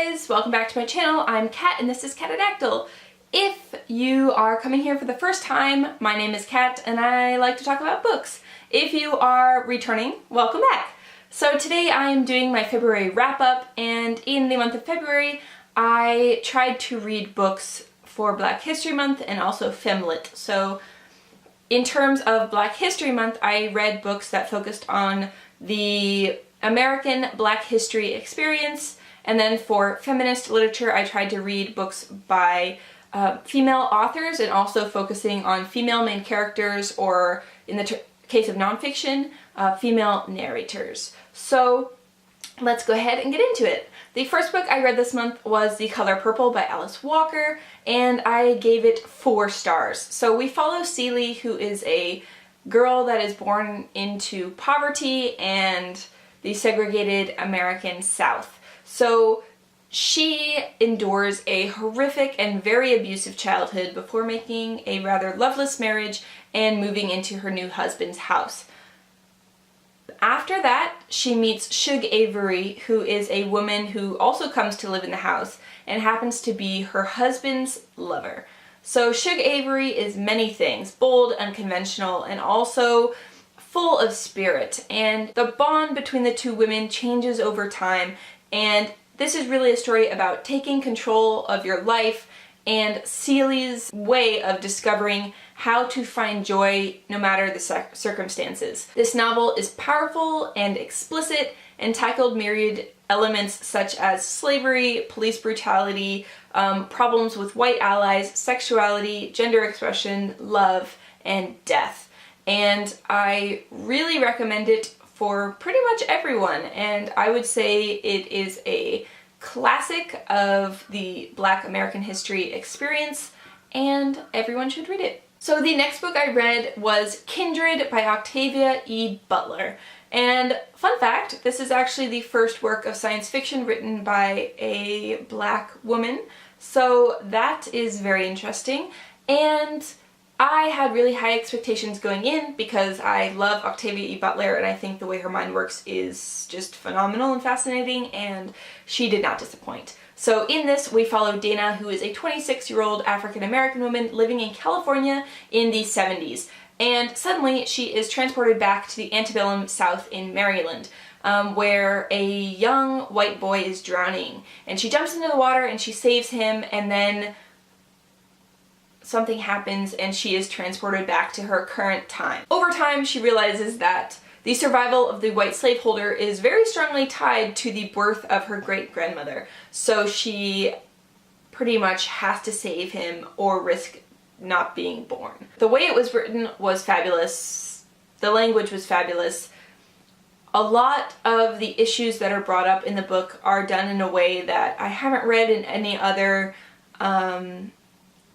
guys! Welcome back to my channel. I'm Kat and this is Catadactyl. If you are coming here for the first time, my name is Kat and I like to talk about books. If you are returning, welcome back. So today I'm doing my February wrap-up, and in the month of February I tried to read books for Black History Month and also Femlit. So in terms of Black History Month, I read books that focused on the American Black history experience, and then for feminist literature I tried to read books by female authors and also focusing on female main characters, or in the case of nonfiction, female narrators. So let's go ahead and get into it. The first book I read this month was The Color Purple by Alice Walker, and I gave it 4 stars. So we follow Celie, who is a girl that is born into poverty and the segregated American South. So she endures a horrific and very abusive childhood before making a rather loveless marriage and moving into her new husband's house. After that, she meets Shug Avery, who is a woman who also comes to live in the house and happens to be her husband's lover. So Shug Avery is many things: bold, unconventional, and also full of spirit. And the bond between the two women changes over time, and this is really a story about taking control of your life and Celie's way of discovering how to find joy no matter the circumstances. This novel is powerful and explicit and tackled myriad elements such as slavery, police brutality, problems with white allies, sexuality, gender expression, love, and death. And I really recommend it for pretty much everyone, and I would say it is a classic of the Black American history experience, and everyone should read it. So the next book I read was Kindred by Octavia E. Butler. And fun fact, this is actually the first work of science fiction written by a Black woman, so that is very interesting. And I had really high expectations going in because I love Octavia E. Butler and I think the way her mind works is just phenomenal and fascinating, and she did not disappoint. So in this we follow Dana, who is a 26-year-old African-American woman living in California in the 70s. And suddenly she is transported back to the antebellum South in Maryland, where a young white boy is drowning. And she jumps into the water and she saves him, and then something happens and she is transported back to her current time. Over time, she realizes that the survival of the white slaveholder is very strongly tied to the birth of her great-grandmother. So she pretty much has to save him or risk not being born. The way it was written was fabulous. The language was fabulous. A lot of the issues that are brought up in the book are done in a way that I haven't read in any other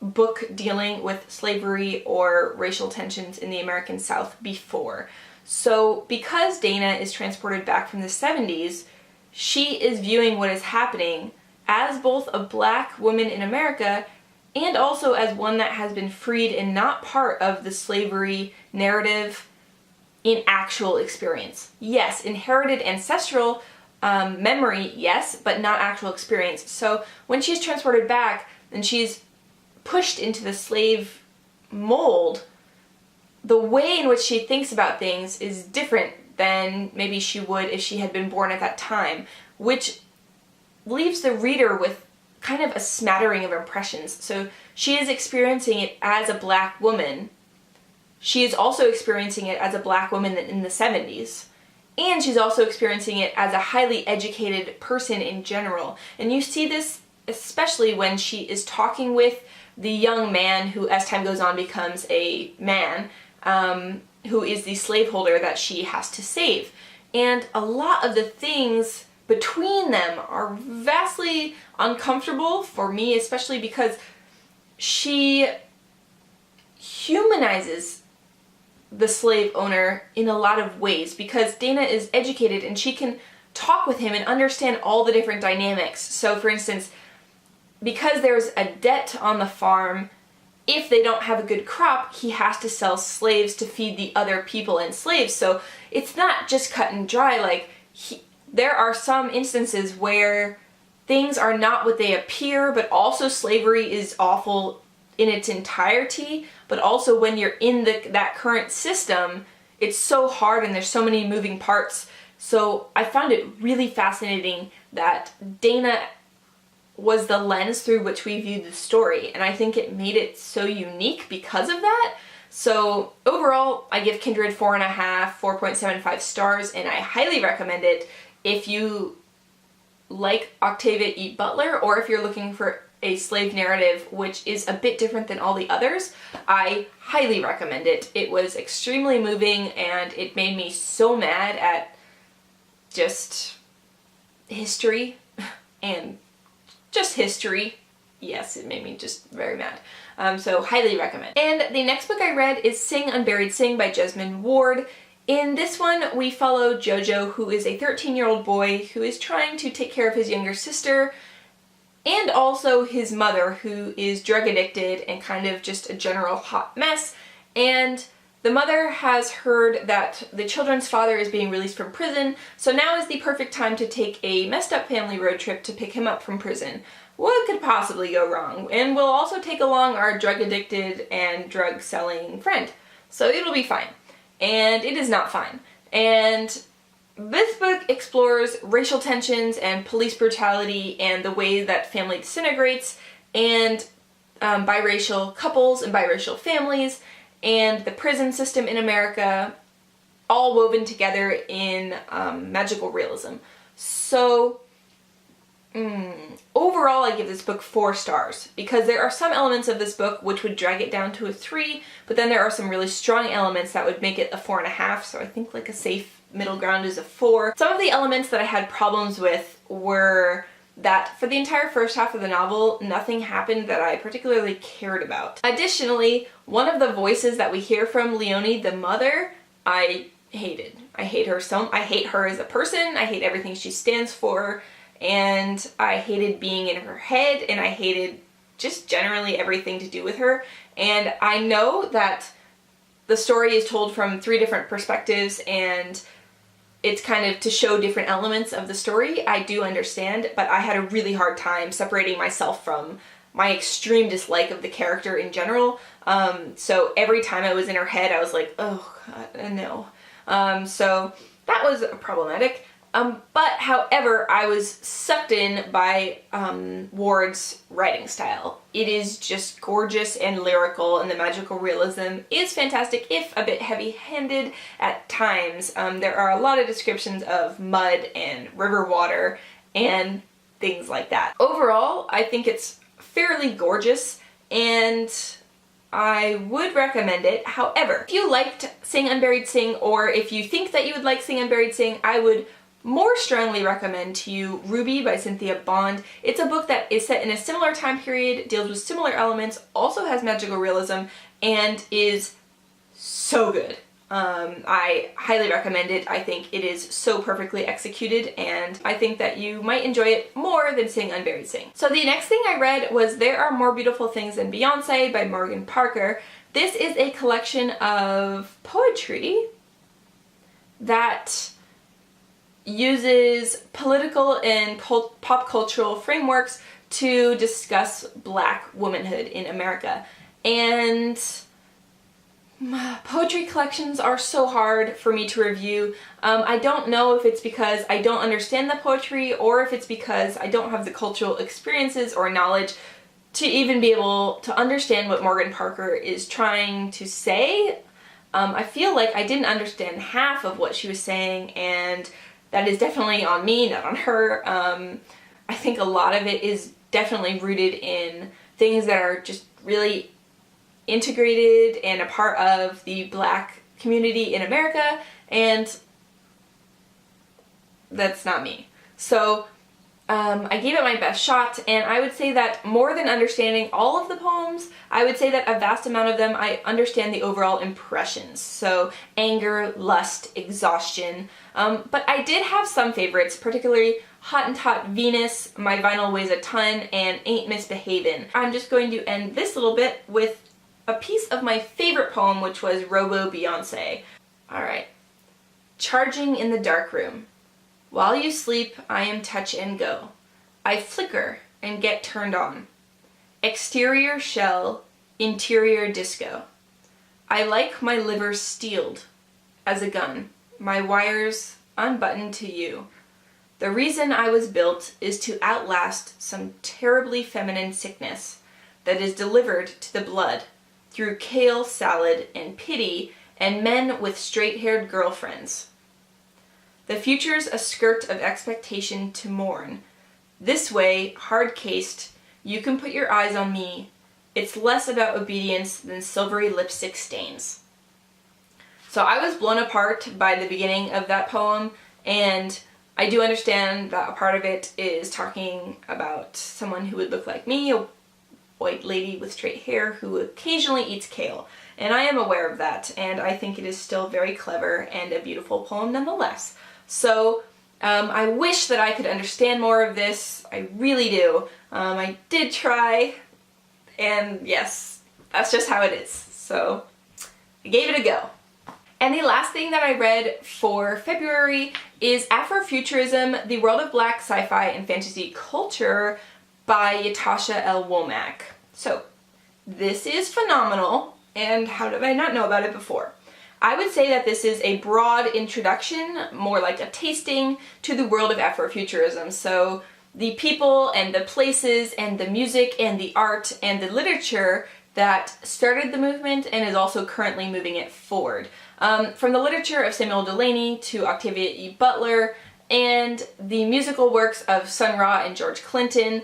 book dealing with slavery or racial tensions in the American South before. So because Dana is transported back from the 70s, she is viewing what is happening as both a Black woman in America and also as one that has been freed and not part of the slavery narrative in actual experience. Yes, inherited ancestral memory, yes, but not actual experience. So when she's transported back and she's pushed into the slave mold, the way in which she thinks about things is different than maybe she would if she had been born at that time, which leaves the reader with kind of a smattering of impressions. So she is experiencing it as a Black woman. She is also experiencing it as a Black woman in the 70s. And she's also experiencing it as a highly educated person in general. And you see this especially when she is talking with the young man who, as time goes on, becomes a man, who is the slaveholder that she has to save. And a lot of the things between them are vastly uncomfortable for me, especially because she humanizes the slave owner in a lot of ways, because Dana is educated and she can talk with him and understand all the different dynamics. So for instance, because there's a debt on the farm, if they don't have a good crop, he has to sell slaves to feed the other people and slaves. So it's not just cut and dry. Like, there are some instances where things are not what they appear, but also slavery is awful in its entirety, but also when you're in that current system, it's so hard and there's so many moving parts. So I found it really fascinating that Dana was the lens through which we viewed the story, and I think it made it so unique because of that. So overall, I give Kindred 4.75 stars, and I highly recommend it if you like Octavia E. Butler, or if you're looking for a slave narrative which is a bit different than all the others. I highly recommend it. It was extremely moving, and it made me so mad at just history and just history. Yes, it made me just very mad. So highly recommend. And the next book I read is Sing Unburied Sing by Jesmyn Ward. In this one, we follow Jojo, who is a 13-year-old boy who is trying to take care of his younger sister and also his mother, who is drug addicted and kind of just a general hot mess. And the mother has heard that the children's father is being released from prison, so now is the perfect time to take a messed up family road trip to pick him up from prison. What could possibly go wrong? And we'll also take along our drug addicted and drug selling friend. So it'll be fine. And it is not fine. And this book explores racial tensions and police brutality and the way that family disintegrates, and biracial couples and biracial families, and the prison system in America, all woven together in magical realism. So overall, I give this book 4 stars, because there are some elements of this book which would drag it down to a 3, but then there are some really strong elements that would make it a 4.5, so I think like a safe middle ground is a 4. Some of the elements that I had problems with were that for the entire first half of the novel, nothing happened that I particularly cared about. Additionally, one of the voices that we hear from Leonie, the mother, I hated. I hate her as a person, I hate everything she stands for, and I hated being in her head, and I hated just generally everything to do with her. And I know that the story is told from 3 different perspectives, and it's kind of to show different elements of the story. I do understand, but I had a really hard time separating myself from my extreme dislike of the character in general. So every time I was in her head, I was like, oh God, no. So that was problematic. But however, I was sucked in by Ward's writing style. It is just gorgeous and lyrical, and the magical realism is fantastic, if a bit heavy-handed at times. There are a lot of descriptions of mud and river water and things like that. Overall, I think it's fairly gorgeous, and I would recommend it. However, if you liked Sing Unburied Sing, or if you think that you would like Sing Unburied Sing, I would more strongly recommend to you Ruby by Cynthia Bond. It's a book that is set in a similar time period, deals with similar elements, also has magical realism, and is so good. I highly recommend it. I think it is so perfectly executed, and I think that you might enjoy it more than Sing Unburied Sing. So the next thing I read was There Are More Beautiful Things Than Beyonce by Morgan Parker. This is a collection of poetry that uses political and pop cultural frameworks to discuss Black womanhood in America. And poetry collections are so hard for me to review. I don't know if it's because I don't understand the poetry, or if it's because I don't have the cultural experiences or knowledge to even be able to understand what Morgan Parker is trying to say. I feel like I didn't understand half of what she was saying, and that is definitely on me, not on her. I think a lot of it is definitely rooted in things that are just really integrated and a part of the Black community in America, and that's not me. So I gave it my best shot, and I would say that more than understanding all of the poems, I would say that a vast amount of them I understand the overall impressions. So anger, lust, exhaustion. But I did have some favorites, particularly Hottentot Venus, My Vinyl Weighs a Ton, and Ain't Misbehavin'. I'm just going to end this little bit with a piece of my favorite poem, which was Robo Beyonce. Alright. Charging in the dark room. While you sleep, I am touch and go. I flicker and get turned on. Exterior shell, interior disco. I like my liver steeled as a gun, my wires unbuttoned to you. The reason I was built is to outlast some terribly feminine sickness that is delivered to the blood through kale salad and pity and men with straight-haired girlfriends. The future's a skirt of expectation to mourn. This way, hard-cased, you can put your eyes on me. It's less about obedience than silvery lipstick stains. So I was blown apart by the beginning of that poem, and I do understand that a part of it is talking about someone who would look like me, a white lady with straight hair who occasionally eats kale. And I am aware of that, and I think it is still very clever and a beautiful poem nonetheless. So I wish that I could understand more of this. I really do. I did try, and yes, that's just how it is. So I gave it a go. And the last thing that I read for February is Afrofuturism, The World of Black Sci-Fi and Fantasy Culture by Ytasha L. Womack. So this is phenomenal, and how did I not know about it before? I would say that this is a broad introduction, more like a tasting, to the world of Afrofuturism. So the people and the places and the music and the art and the literature that started the movement and is also currently moving it forward. From the literature of Samuel Delany to Octavia E. Butler and the musical works of Sun Ra and George Clinton,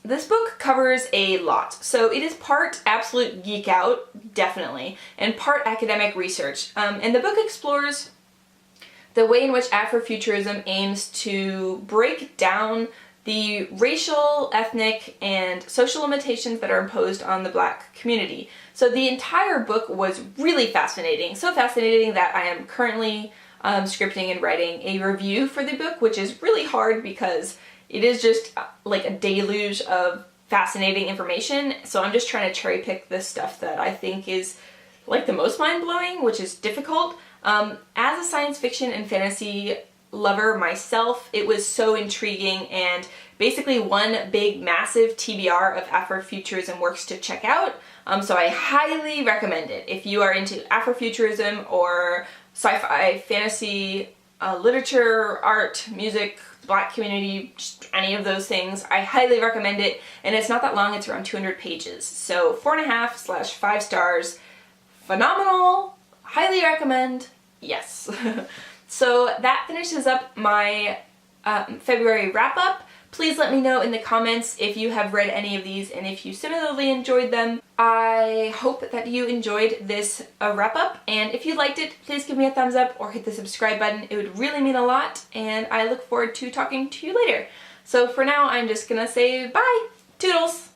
this book covers a lot. So it is part absolute geek out, definitely, and part academic research. And the book explores the way in which Afrofuturism aims to break down the racial, ethnic, and social limitations that are imposed on the Black community. So the entire book was really fascinating. So fascinating that I am currently scripting and writing a review for the book, which is really hard because it is just like a deluge of fascinating information. So I'm just trying to cherry pick the stuff that I think is like the most mind-blowing, which is difficult. As a science fiction and fantasy lover myself, it was so intriguing and basically one big massive TBR of Afrofuturism works to check out. So I highly recommend it. If you are into Afrofuturism or sci-fi, fantasy, literature, art, music, Black community, just any of those things, I highly recommend it. And it's not that long, it's around 200 pages. So 4.5/5 stars, phenomenal, highly recommend, yes. So that finishes up my February wrap-up. Please let me know in the comments if you have read any of these and if you similarly enjoyed them. I hope that you enjoyed this wrap-up, and if you liked it, please give me a thumbs up or hit the subscribe button. It would really mean a lot, and I look forward to talking to you later. So for now, I'm just gonna say bye! Toodles!